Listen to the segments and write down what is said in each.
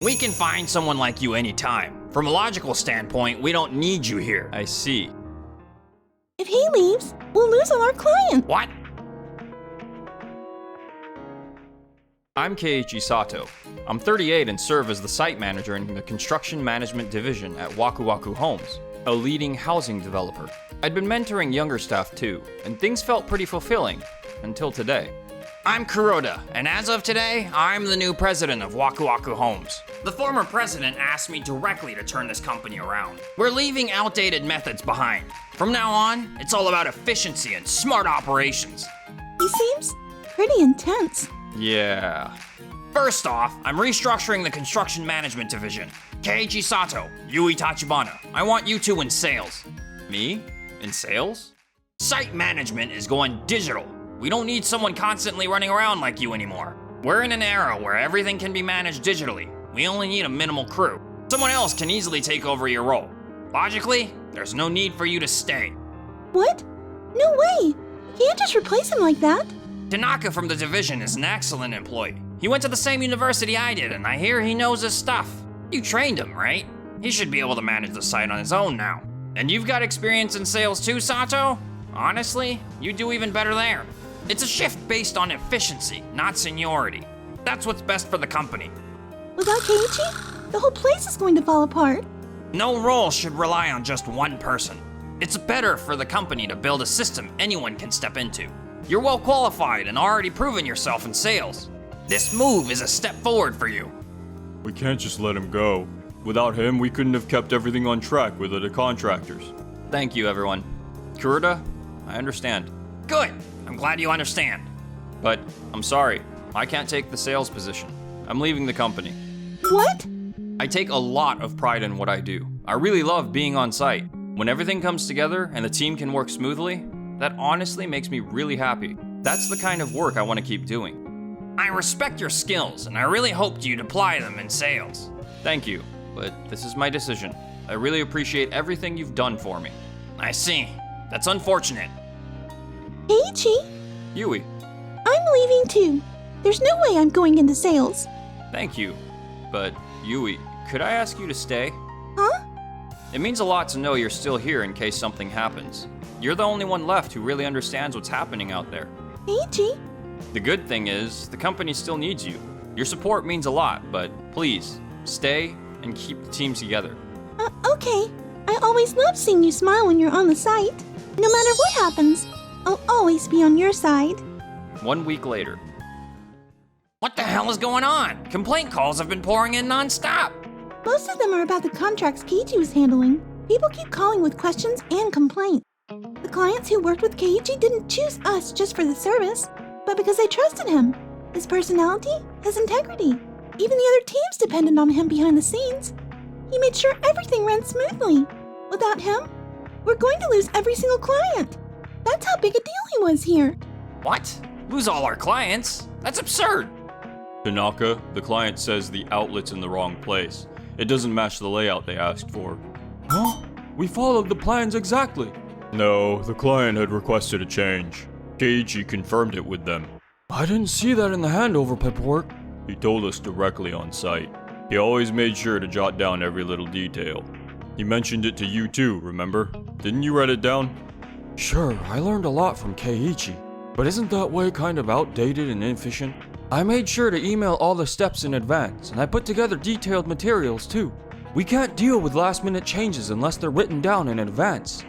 We can find someone like you anytime. From a logical standpoint, we don't need you here. I see. If he leaves, we'll lose all our clients. What? I'm Keiichi Sato. I'm 38 and serve as the site manager in the construction management division at Waku Waku Homes, a leading housing developer. I'd been mentoring younger staff too, and things felt pretty fulfilling, until today. I'm Kuroda, and as of today, I'm the new president of Waku Waku Homes. The former president asked me directly to turn this company around. We're leaving outdated methods behind. From now on, it's all about efficiency and smart operations. He seems pretty intense. Yeah. First off, I'm restructuring the construction management division. Keiichi Sato, Yui Tachibana, I want you two in sales. Me? In sales? Site management is going digital. We don't need someone constantly running around like you anymore. We're in an era where everything can be managed digitally. We only need a minimal crew. Someone else can easily take over your role. Logically, there's no need for you to stay. What? No way! You can't just replace him like that. Tanaka from the division is an excellent employee. He went to the same university I did, and I hear he knows his stuff. You trained him, right? He should be able to manage the site on his own now. And you've got experience in sales too, Sato? Honestly, you do even better there. It's a shift based on efficiency, not seniority. That's what's best for the company. Without Keiichi, the whole place is going to fall apart. No role should rely on just one person. It's better for the company to build a system anyone can step into. You're well qualified and already proven yourself in sales. This move is a step forward for you. We can't just let him go. Without him, we couldn't have kept everything on track with other contractors. Thank you, everyone. Kuroda, I understand. Good. I'm glad you understand. But I'm sorry, I can't take the sales position. I'm leaving the company. What? I take a lot of pride in what I do. I really love being on site. When everything comes together and the team can work smoothly, that honestly makes me really happy. That's the kind of work I want to keep doing. I respect your skills, and I really hoped you'd apply them in sales. Thank you, but this is my decision. I really appreciate everything you've done for me. I see. That's unfortunate. Keiichi, Yui, I'm leaving too. There's no way I'm going into sales. thank you. But Yui, could I ask you to stay? Huh? It means a lot to know you're still here in case something happens. You're the only one left who really understands what's happening out there. Keiichi, The good thing is, the company still needs you. Your support means a lot, but please, stay and keep the team together. okay. I always love seeing you smile when you're on the site. No matter what happens, I'll always be on your side. 1 week later. What the hell is going on? Complaint calls have been pouring in non-stop. Most of them are about the contracts Keiichi was handling. People keep calling with questions and complaints. The clients who worked with Keiichi didn't choose us just for the service, but because they trusted him, his personality, his integrity. Even the other teams depended on him behind the scenes. He made sure everything ran smoothly. Without him, we're going to lose every single client. That's how big a deal he was here. What? Lose all our clients? That's absurd. Tanaka, the client says the outlet's in the wrong place. It doesn't match the layout they asked for. Huh? We followed the plans exactly. No, the client had requested a change. Keiichi confirmed it with them. I didn't see that in the handover paperwork. He told us directly on site. He always made sure to jot down every little detail. He mentioned it to you too, remember? Didn't you write it down? Sure, I learned a lot from Keiichi. But isn't that way kind of outdated and inefficient? I made sure to email all the steps in advance, and I put together detailed materials too. We can't deal with last-minute changes unless they're written down in advance.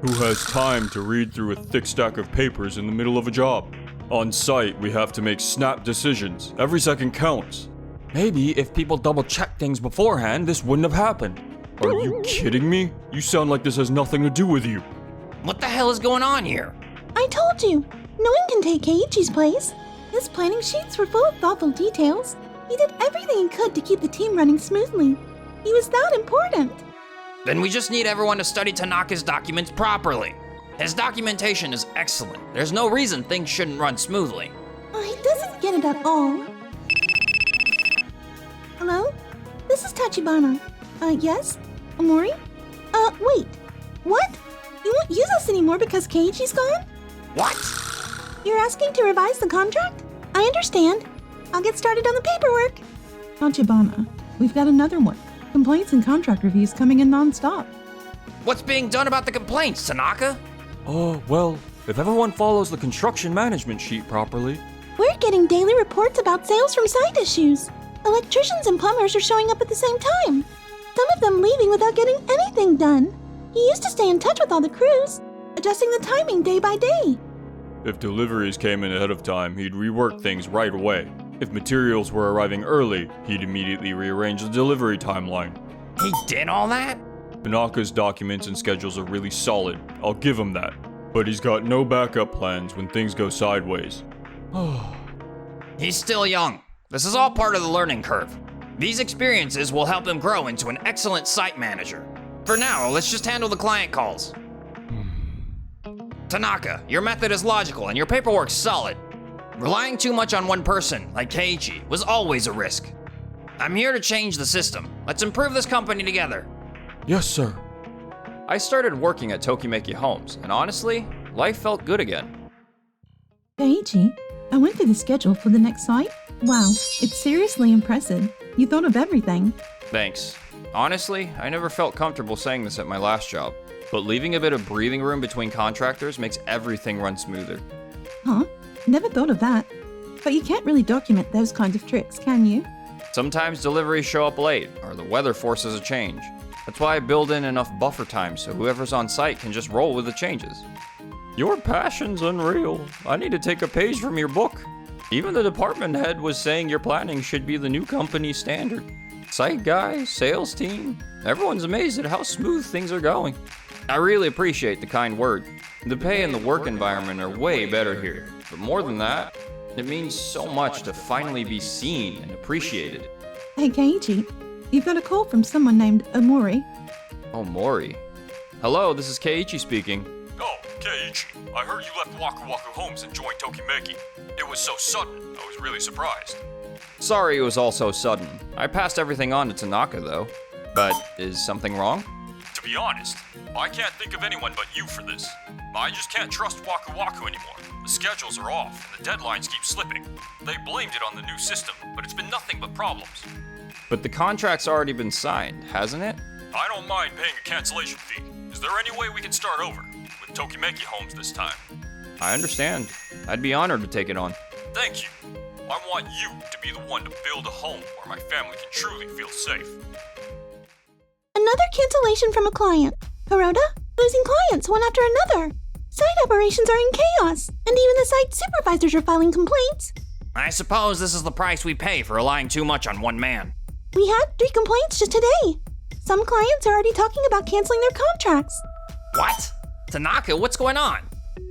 Who has time to read through a thick stack of papers in the middle of a job? On site, we have to make snap decisions. Every second counts. Maybe if people double-check things beforehand, this wouldn't have happened. Are you kidding me? You sound like this has nothing to do with you. What the hell is going on here? I told you, no one can take Keiichi's place. His planning sheets were full of thoughtful details. He did everything he could to keep the team running smoothly. He was that important. Then we just need everyone to study Tanaka's documents properly. His documentation is excellent. There's no reason things shouldn't run smoothly. He doesn't get it at all. Hello? This is Tachibana. Yes? Omori? Wait. What? You won't use us anymore because Keiichi's gone? What? You're asking to revise the contract? I understand. I'll get started on the paperwork. Tachibana, We've got another one. Complaints and contract reviews coming in non-stop. What's being done about the complaints, Tanaka? Oh, well, if everyone follows the construction management sheet properly. We're getting daily reports about sales from site issues. Electricians and plumbers are showing up at the same time. Some of them leaving without getting anything done. He used to stay in touch with all the crews, adjusting the timing day by day. If deliveries came in ahead of time, he'd rework things right away. If materials were arriving early, he'd immediately rearrange the delivery timeline. He did all that? Tanaka's documents and schedules are really solid, I'll give him that. But he's got no backup plans when things go sideways. He's still young. This is all part of the learning curve. These experiences will help him grow into an excellent site manager. For now, let's just handle the client calls. Tanaka, your method is logical and your paperwork's solid. Relying too much on one person, like Keiichi, was always a risk. I'm here to change the system. Let's improve this company together. Yes, sir. I started working at Tokimeki Homes, and honestly, life felt good again. Keiichi, I went through the schedule for the next site. Wow, it's seriously impressive. You thought of everything. Thanks. Honestly, I never felt comfortable saying this at my last job, but leaving a bit of breathing room between contractors makes everything run smoother. Huh? Never thought of that. But you can't really document those kinds of tricks, can you? Sometimes deliveries show up late, or the weather forces a change. That's why I build in enough buffer time so whoever's on site can just roll with the changes. Your passion's unreal. I need to take a page from your book. Even the department head was saying your planning should be the new company standard. Site guys, sales team, everyone's amazed at how smooth things are going. I really appreciate the kind word. The pay and the work environment are way better here. But more than that, it means so much to finally be seen and appreciated. Hey, Keiichi, you've got a call from someone named Omori. Oh, Mori. Hello, this is Keiichi speaking. Oh, Keiichi, I heard you left Waku Waku Homes and joined Tokimeki. It was so sudden, I was really surprised. Sorry it was all so sudden. I passed everything on to Tanaka, though. But is something wrong? To be honest, I can't think of anyone but you for this. I just can't trust Waku Waku anymore. The schedules are off, and the deadlines keep slipping. They blamed it on the new system, but it's been nothing but problems. But the contract's already been signed, hasn't it? I don't mind paying a cancellation fee. Is there any way we can start over? With Tokimeki Homes this time. I understand. I'd be honored to take it on. Thank you. I want you to be the one to build a home where my family can truly feel safe. Another cancellation from a client. Kuroda, losing clients one after another. Site operations are in chaos, and even the site supervisors are filing complaints. I suppose this is the price we pay for relying too much on one man. We had 3 complaints just today. Some clients are already talking about canceling their contracts. What? Tanaka, what's going on?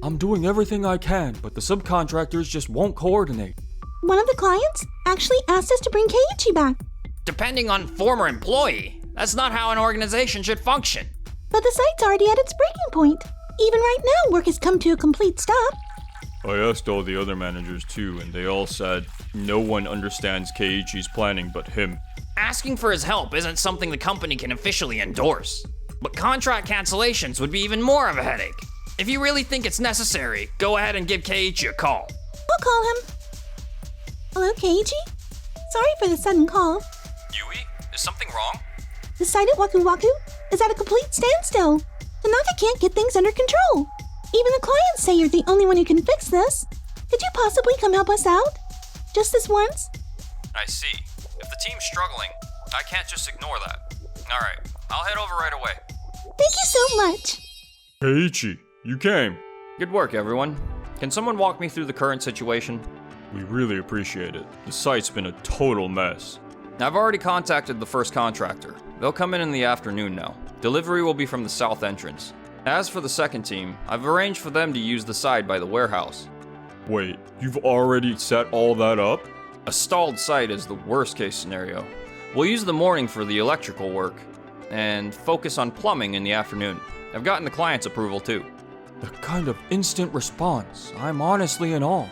I'm doing everything I can, but the subcontractors just won't coordinate. One of the clients actually asked us to bring Keiichi back, Depending on former employee, that's not how an organization should function. but the site's already at its breaking point. Even right now, work has come to a complete stop. I asked all the other managers too, and they all said no one understands Keiichi's planning but him. Asking for his help isn't something the company can officially endorse. But contract cancellations would be even more of a headache. If you really think it's necessary, go ahead and give Keiichi a call. I'll call him. Hello, Keiichi? Sorry for the sudden call. Yui, is something wrong? The site at Waku Waku is at a complete standstill. Tanaka can't get things under control. Even the clients say you're the only one who can fix this. Could you possibly come help us out? Just this once? I see. If the team's struggling, I can't just ignore that. Alright, I'll head over right away. Thank you so much. Keiichi, you came. Good work, everyone. Can someone walk me through the current situation? We really appreciate it. The site's been a total mess. I've already contacted the first contractor. They'll come in the afternoon now. Delivery will be from the south entrance. As for the second team, I've arranged for them to use the side by the warehouse. Wait, you've already set all that up? A stalled site is the worst case scenario. We'll use the morning for the electrical work, and focus on plumbing in the afternoon. I've gotten the client's approval too. The kind of instant response. I'm honestly in awe.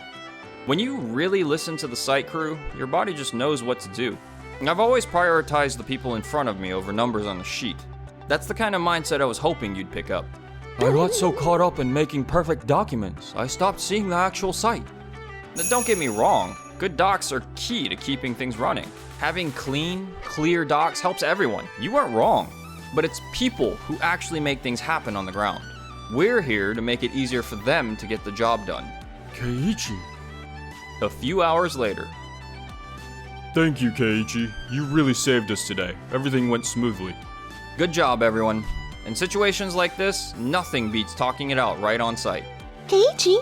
When you really listen to the site crew, your body just knows what to do. I've always prioritized the people in front of me over numbers on the sheet. That's the kind of mindset I was hoping you'd pick up. I got so caught up in making perfect documents, I stopped seeing the actual site. Now, don't get me wrong, Good docks are key to keeping things running. Having clean, clear docks helps everyone. You weren't wrong. But it's people who actually make things happen on the ground. We're here to make it easier for them to get the job done. Keiichi. A few hours later. Thank you, Keiichi. You really saved us today. Everything went smoothly. Good job, everyone. In situations like this, nothing beats talking it out right on site. Keiichi,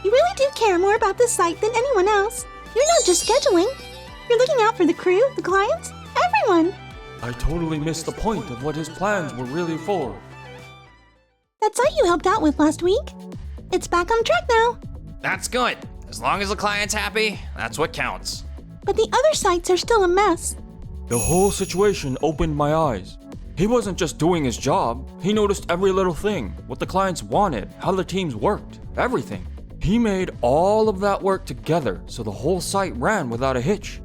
you really do care more about this site than anyone else. You're not just scheduling. You're looking out for the crew, the clients, everyone. I totally missed the point of what his plans were really for. That site you helped out with last week, it's back on track now. That's good. As long as the client's happy, that's what counts. But the other sites are still a mess. The whole situation opened my eyes. He wasn't just doing his job. He noticed every little thing, what the clients wanted, how the teams worked, everything. He made all of that work together so the whole site ran without a hitch.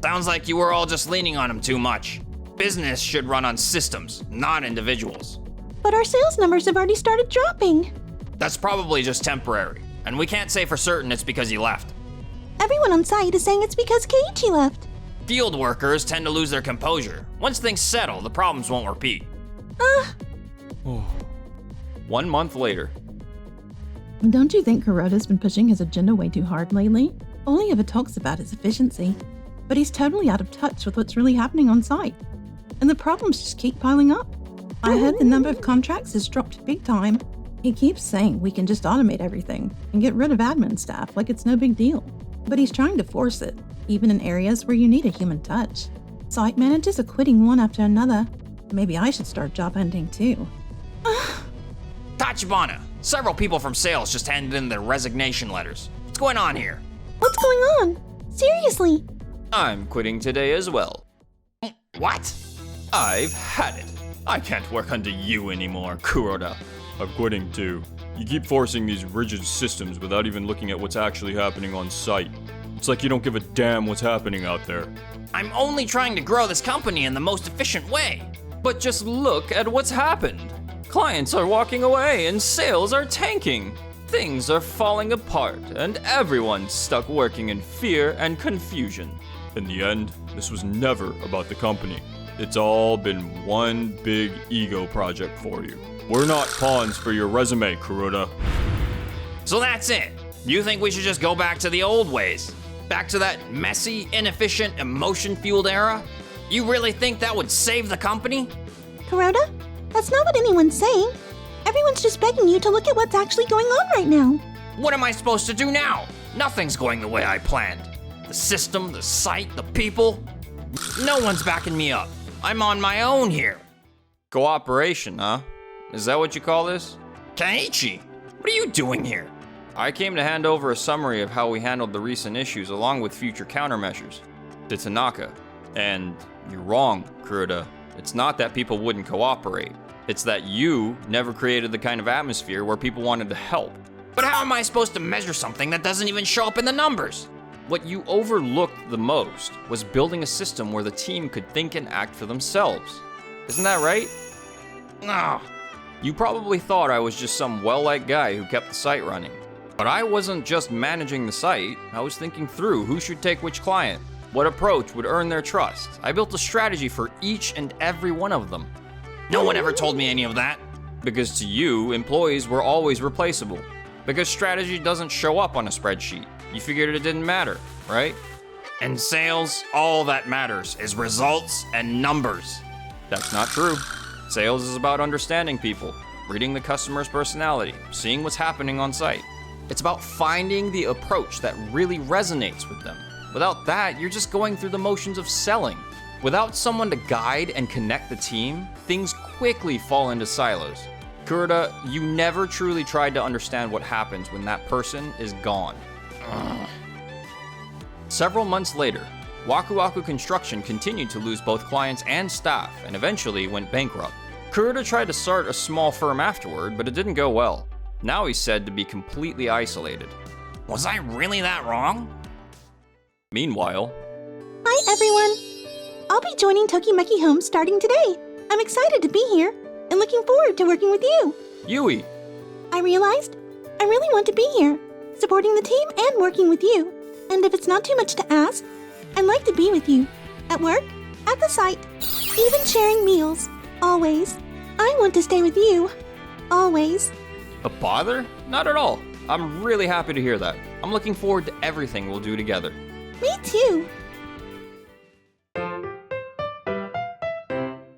Sounds like you were all just leaning on him too much. Business should run on systems, not individuals. But our sales numbers have already started dropping. That's probably just temporary, and we can't say for certain it's because he left. Everyone on site is saying it's because Keiichi left. Field workers tend to lose their composure. Once things settle, the problems won't repeat. Oh. 1 month later. Don't you think Kuroda's been pushing his agenda way too hard lately? All he ever talks about is efficiency. But he's totally out of touch with what's really happening on site. And the problems just keep piling up. I heard the number of contracts has dropped big time. He keeps saying we can just automate everything and get rid of admin staff like it's no big deal. But he's trying to force it, even in areas where you need a human touch. Site managers are quitting one after another. Maybe I should start job hunting too. Tachibana, several people from sales just handed in their resignation letters. What's going on here? What's going on? Seriously. I'm quitting today as well. What? I've had it. I can't work under you anymore, Kuroda. I'm quitting too. You keep forcing these rigid systems without even looking at what's actually happening on site. It's like you don't give a damn what's happening out there. I'm only trying to grow this company in the most efficient way. But just look at what's happened. Clients are walking away and sales are tanking. Things are falling apart and everyone's stuck working in fear and confusion. In the end, this was never about the company. It's all been one big ego project for you. We're not pawns for your resume, Kuroda. So that's it. You think we should just go back to the old ways? Back to that messy, inefficient, emotion-fueled era? You really think that would save the company? Kuroda, that's not what anyone's saying. Everyone's just begging you to look at what's actually going on right now. What am I supposed to do now? Nothing's going the way I planned. The system, the site, the people. No one's backing me up. I'm on my own here. Cooperation, huh? Is that what you call this? Keiichi, what are you doing here? I came to hand over a summary of how we handled the recent issues along with future countermeasures to Tanaka. And you're wrong, Kuroda. It's not that people wouldn't cooperate. It's that you never created the kind of atmosphere where people wanted to help. But how am I supposed to measure something that doesn't even show up in the numbers? What you overlooked the most was building a system where the team could think and act for themselves. Isn't that right? No. You probably thought I was just some well-liked guy who kept the site running. But I wasn't just managing the site, I was thinking through who should take which client, what approach would earn their trust. I built a strategy for each and every one of them. No one ever told me any of that. Because to you, employees were always replaceable. Because strategy doesn't show up on a spreadsheet. You figured it didn't matter, right? In sales, all that matters is results and numbers. That's not true. Sales is about understanding people, reading the customer's personality, seeing what's happening on site. It's about finding the approach that really resonates with them. Without that, you're just going through the motions of selling. Without someone to guide and connect the team, things quickly fall into silos. Kuroda, you never truly tried to understand what happens when that person is gone. Several months later, Waku Waku Construction continued to lose both clients and staff and eventually went bankrupt. Kuroda tried to start a small firm afterward, but it didn't go well. Now he's said to be completely isolated. Was I really that wrong? Meanwhile, Hi, everyone. I'll be joining Tokimeki Homes starting today. I'm excited to be here and looking forward to working with you. Yui, I realized I really want to be here, supporting the team and working with you. And if it's not too much to ask, I'd like to be with you. At work, at the site, even sharing meals. Always. I want to stay with you. Always. A bother? Not at all. I'm really happy to hear that. I'm looking forward to everything we'll do together. Me too.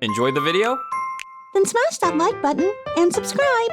Enjoyed the video? Then smash that like button and subscribe.